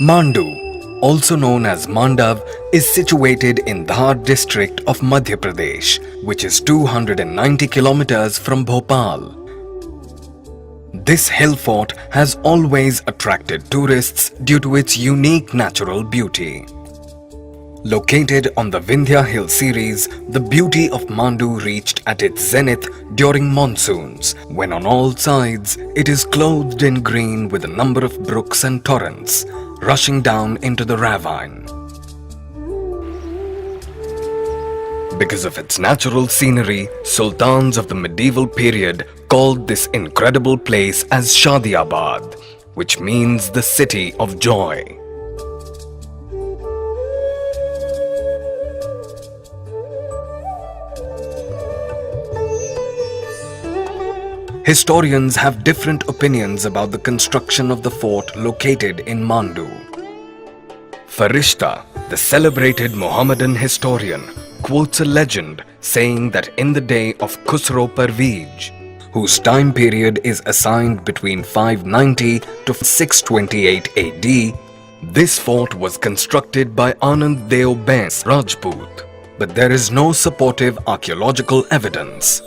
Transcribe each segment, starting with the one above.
Mandu, also known as Mandav, is situated in Dhar district of Madhya Pradesh, which is 290 kilometers from Bhopal. This hill fort has always attracted tourists due to its unique natural beauty. Located on the Vindhya Hill series, the beauty of Mandu reached at its zenith during monsoons, when on all sides it is clothed in green with a number of brooks and torrents rushing down into the ravine. Because of its natural scenery, sultans of the medieval period called this incredible place as Shadiabad, which means the city of joy. Historians have different opinions about the construction of the fort located in Mandu. Farishta, the celebrated Mohammedan historian, quotes a legend saying that in the day of Khusro Parvij, whose time period is assigned between 590 to 628 AD, this fort was constructed by Anand Deo Bens Rajput, but there is no supportive archaeological evidence.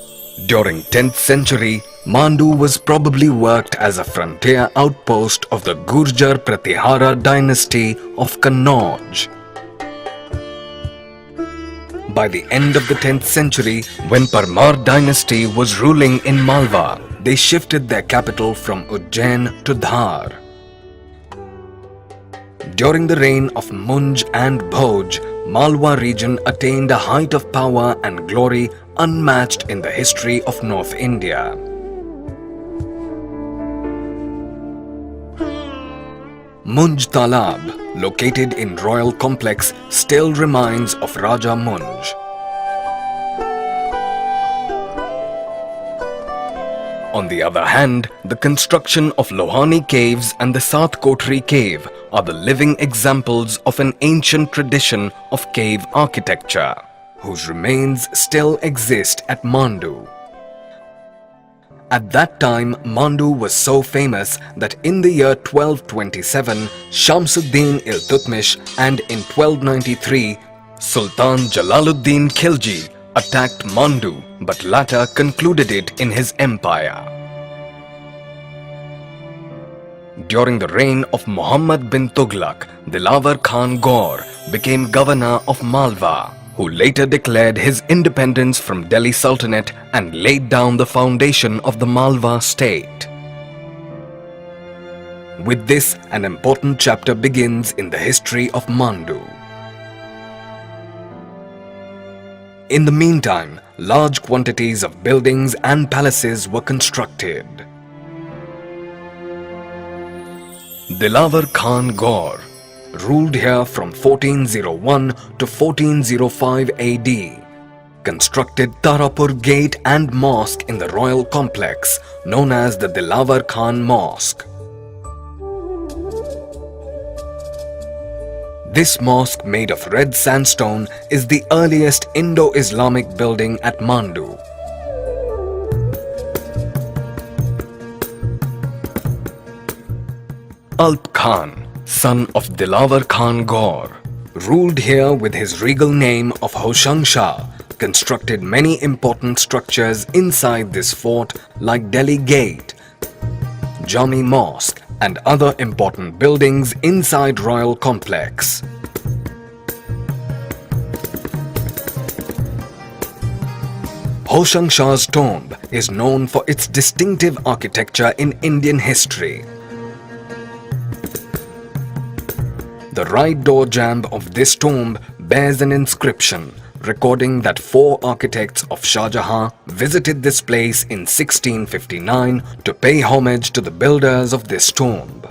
During 10th century, Mandu was probably worked as a frontier outpost of the Gurjar Pratihara dynasty of Kannauj. By the end of the 10th century, when Parmar dynasty was ruling in Malwa, they shifted their capital from Ujjain to Dhar. During the reign of Munj and Bhoj, Malwa region attained a height of power and glory unmatched in the history of North India. Munj Talab, located in Royal Complex, still reminds of Raja Munj. On the other hand, the construction of Lohani Caves and the Sat Kotri Cave are the living examples of an ancient tradition of cave architecture, whose remains still exist at Mandu. At that time, Mandu was so famous that in the year 1227, Shamsuddin Iltutmish and in 1293, Sultan Jalaluddin Khilji attacked Mandu but later concluded it in his empire. During the reign of Muhammad bin Tughlaq, Dilawar Khan Gaur became governor of Malwa, who later declared his independence from Delhi Sultanate and laid down the foundation of the Malwa state. With this, an important chapter begins in the history of Mandu. In the meantime, large quantities of buildings and palaces were constructed. Dilawar Khan Gaur ruled here from 1401 to 1405 AD, constructed Tarapur Gate and Mosque in the royal complex known as the Dilawar Khan Mosque. This mosque made of red sandstone is the earliest Indo-Islamic building at Mandu. Alp Khan, son of Dilawar Khan Gaur, ruled here with his regal name of Hoshang Shah, constructed many important structures inside this fort like Delhi Gate, Jami Mosque and other important buildings inside royal complex. Hoshang Shah's tomb is known for its distinctive architecture in Indian history. The right door jamb of this tomb bears an inscription recording that 4 architects of Shah Jahan visited this place in 1659 to pay homage to the builders of this tomb.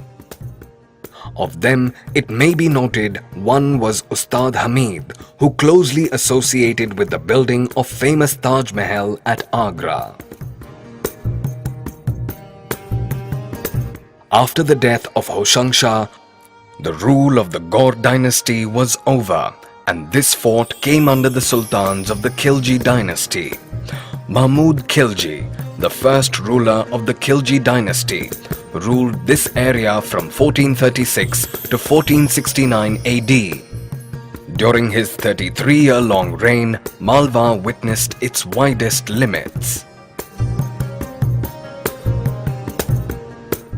Of them, it may be noted one was Ustad Hamid, who closely associated with the building of famous Taj Mahal at Agra. After the death of Hoshang Shah, the rule of the Gaur dynasty was over, and this fort came under the sultans of the Khilji dynasty. Mahmud Khilji, the first ruler of the Khilji dynasty, ruled this area from 1436 to 1469 AD. During his 33-year-long reign, Malwa witnessed its widest limits.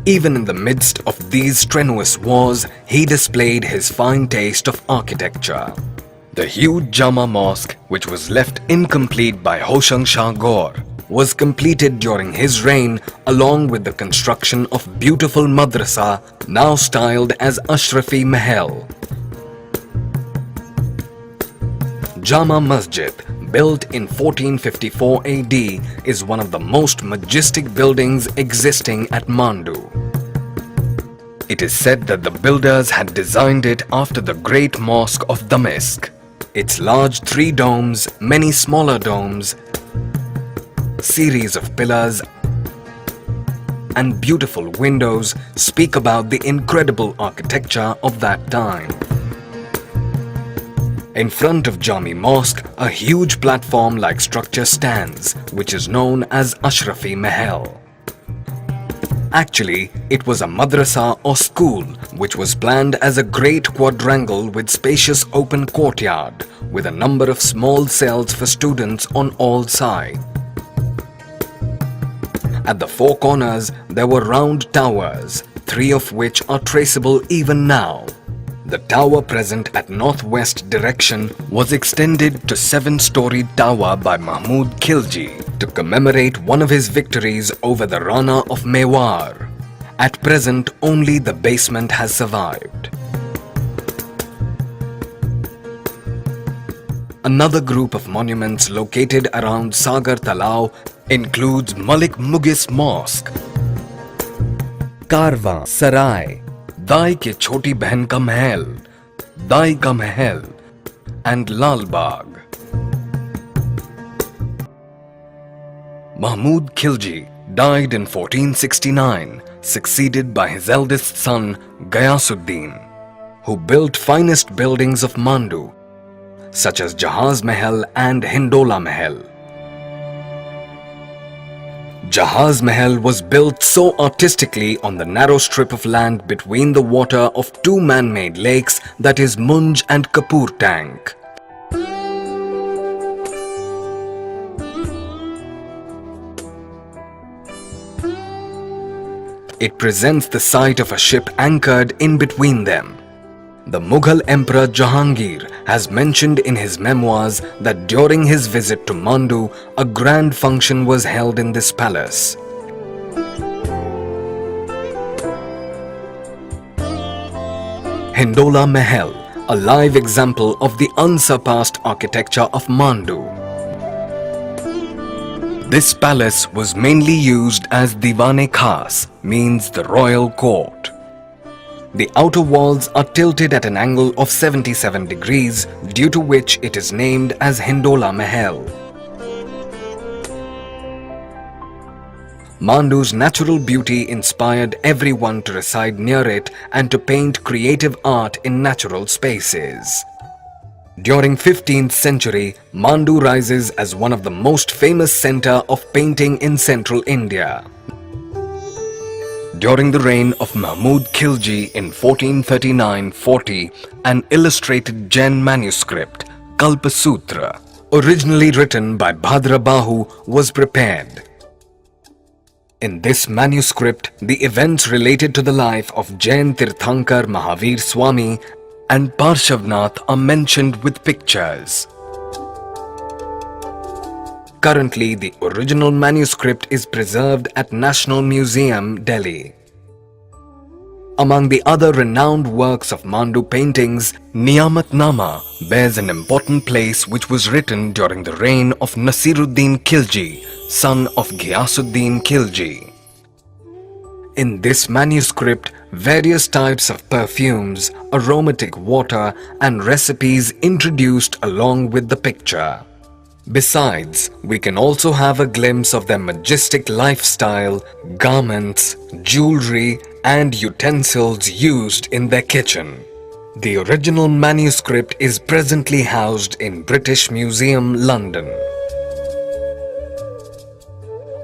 Even in the midst of these strenuous wars, he displayed his fine taste of architecture. The huge Jama Mosque, which was left incomplete by Hoshang Shah Gaur, was completed during his reign, along with the construction of beautiful madrasa, now styled as Ashrafi Mahal. Jama Masjid, built in 1454 AD, is one of the most majestic buildings existing at Mandu. It is said that the builders had designed it after the Great Mosque of Damascus. Its large 3 domes, many smaller domes, series of pillars and beautiful windows speak about the incredible architecture of that time. In front of Jami Mosque, a huge platform-like structure stands, which is known as Ashrafi Mahal. Actually, it was a madrasa or school, which was planned as a great quadrangle with spacious open courtyard, with a number of small cells for students on all sides. At the 4 corners, there were round towers, 3 of which are traceable even now. The tower present at northwest direction was extended to 7-storied tower by Mahmud Khilji to commemorate one of his victories over the Rana of Mewar. At present, only the basement has survived. Another group of monuments located around Sagar Talao includes Malik Mughis Mosque, Karwa Sarai, Dai ke Choti Behan ka Mahal, Dai ka Mahal, and Lal Bagh. Mahmud Khilji died in 1469, succeeded by his eldest son Ghayasuddin, who built finest buildings of Mandu, such as Jahaz Mahal and Hindola Mahal. Jahaz Mahal was built so artistically on the narrow strip of land between the water of 2 man-made lakes, that is Munj and Kapur Tank. It presents the sight of a ship anchored in between them. The Mughal Emperor Jahangir has mentioned in his memoirs that during his visit to Mandu, a grand function was held in this palace. Hindola Mahal, a live example of the unsurpassed architecture of Mandu. This palace was mainly used as Diwan-e-Khas, means the royal court. The outer walls are tilted at an angle of 77 degrees, due to which it is named as Hindola Mahal. Mandu's natural beauty inspired everyone to reside near it and to paint creative art in natural spaces. During 15th century, Mandu rises as one of the most famous center of painting in central India. During the reign of Mahmud Khilji in 1439-40, an illustrated Jain manuscript, Kalpasutra, originally written by Bhadra Bahu, was prepared. In this manuscript, the events related to the life of Jain Tirthankar Mahavir Swami and Parshavnath are mentioned with pictures. Currently, the original manuscript is preserved at National Museum, Delhi. Among the other renowned works of Mandu paintings, Niyamatnama bears an important place, which was written during the reign of Nasiruddin Khilji, son of Ghiyasuddin Khilji. In this manuscript, various types of perfumes, aromatic water, and recipes introduced along with the picture. Besides, we can also have a glimpse of their majestic lifestyle, garments, jewelry, and utensils used in their kitchen. The original manuscript is presently housed in British Museum, London.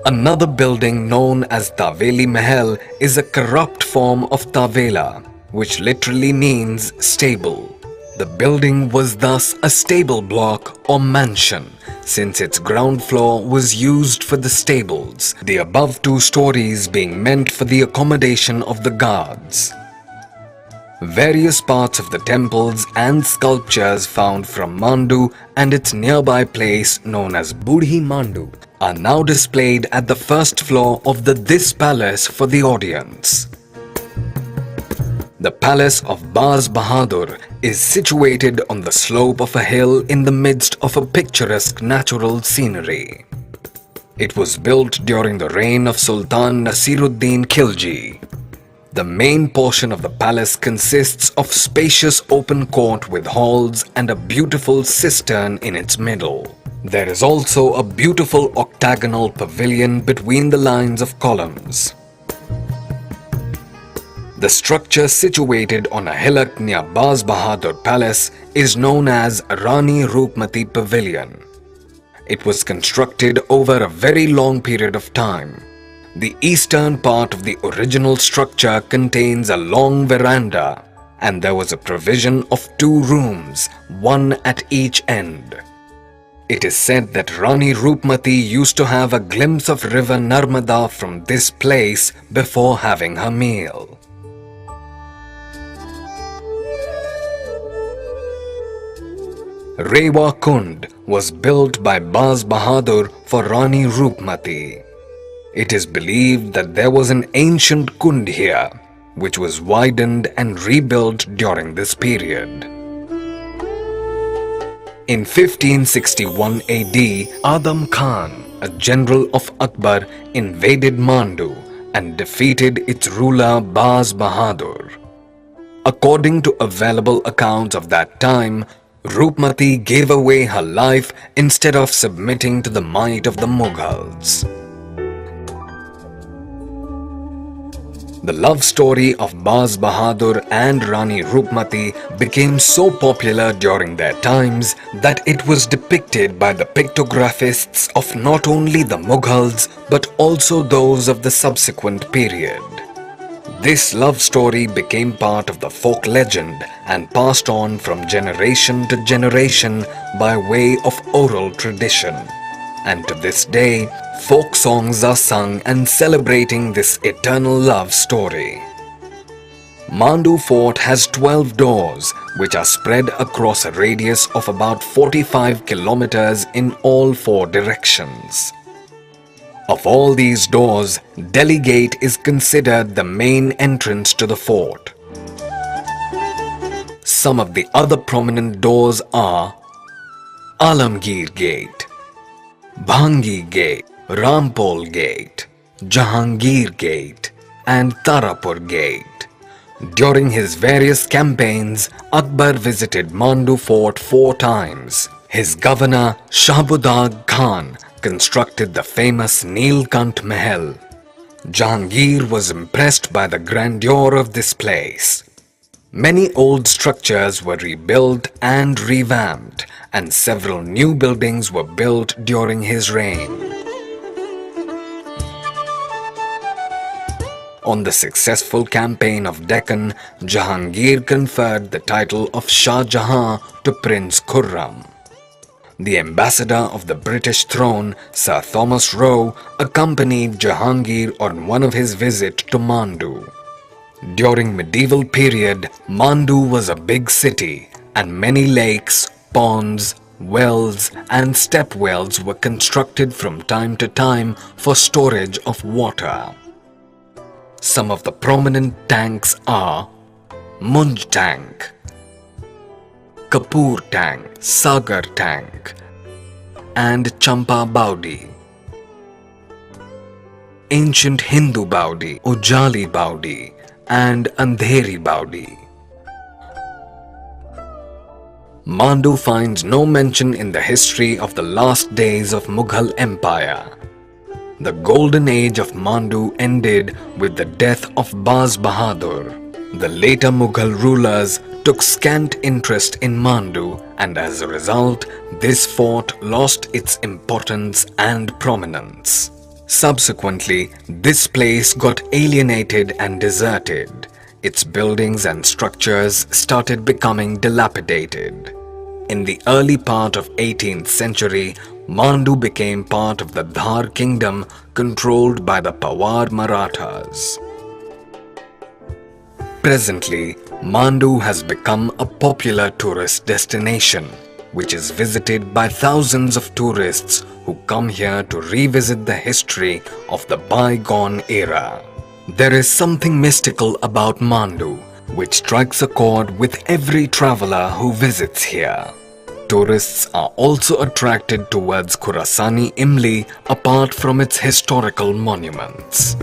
Another building known as Taveli Mahal is a corrupt form of Tavela, which literally means stable. The building was thus a stable block or mansion, since its ground floor was used for the stables, the above two stories being meant for the accommodation of the guards. Various parts of the temples and sculptures found from Mandu and its nearby place known as Budhi Mandu are now displayed at the first floor of this palace for the audience. The palace of Jahaz Bahadur is situated on the slope of a hill in the midst of a picturesque natural scenery. It was built during the reign of Sultan Nasiruddin Khilji. The main portion of the palace consists of spacious open court with halls and a beautiful cistern in its middle. There is also a beautiful octagonal pavilion between the lines of columns. The structure situated on a hillock near Jahaz Bahadur Palace is known as Rani Roopmati Pavilion. It was constructed over a very long period of time. The eastern part of the original structure contains a long veranda, and there was a provision of 2 rooms, one at each end. It is said that Rani Roopmati used to have a glimpse of river Narmada from this place before having her meal. Rewa Kund was built by Jahaz Bahadur for Rani Roopmati. It is believed that there was an ancient Kund here, which was widened and rebuilt during this period. In 1561 AD, Adam Khan, a general of Akbar, invaded Mandu and defeated its ruler Jahaz Bahadur. According to available accounts of that time, Roopmati gave away her life instead of submitting to the might of the Mughals. The love story of Jahaz Bahadur and Rani Roopmati became so popular during their times that it was depicted by the pictographists of not only the Mughals but also those of the subsequent period. This love story became part of the folk legend and passed on from generation to generation by way of oral tradition. And to this day, folk songs are sung and celebrating this eternal love story. Mandu Fort has 12 doors, which are spread across a radius of about 45 kilometers in all 4 directions. Of all these doors, Delhi Gate is considered the main entrance to the fort. Some of the other prominent doors are Alamgir Gate, Bhangi Gate, Rampol Gate, Jahangir Gate, and Tarapur Gate. During his various campaigns, Akbar visited Mandu Fort 4 times. His governor, Shahbudagh Khan, constructed the famous Neelkant Mahal. Jahangir was impressed by the grandeur of this place. Many old structures were rebuilt and revamped, and several new buildings were built during his reign. On the successful campaign of Deccan, Jahangir conferred the title of Shah Jahan to Prince Khurram. The ambassador of the British throne, Sir Thomas Roe, accompanied Jahangir on one of his visits to Mandu. During medieval period, Mandu was a big city, and many lakes, ponds, wells and step wells were constructed from time to time for storage of water. Some of the prominent tanks are Munj Tank, Kapoor Tank, Sagar Tank, and Champa Baudi. Ancient Hindu Baudi, Ujali Baudi, and Andheri Baudi. Mandu finds no mention in the history of the last days of Mughal Empire. The golden age of Mandu ended with the death of Jahaz Bahadur. The later Mughal rulers took scant interest in Mandu, and as a result, this fort lost its importance and prominence. Subsequently, this place got alienated and deserted. Its buildings and structures started becoming dilapidated. In the early part of 18th century, Mandu became part of the Dhar kingdom controlled by the Pawar Marathas. Presently, Mandu has become a popular tourist destination, which is visited by thousands of tourists who come here to revisit the history of the bygone era. There is something mystical about Mandu, which strikes a chord with every traveler who visits here. Tourists are also attracted towards Khurasani Imli apart from its historical monuments.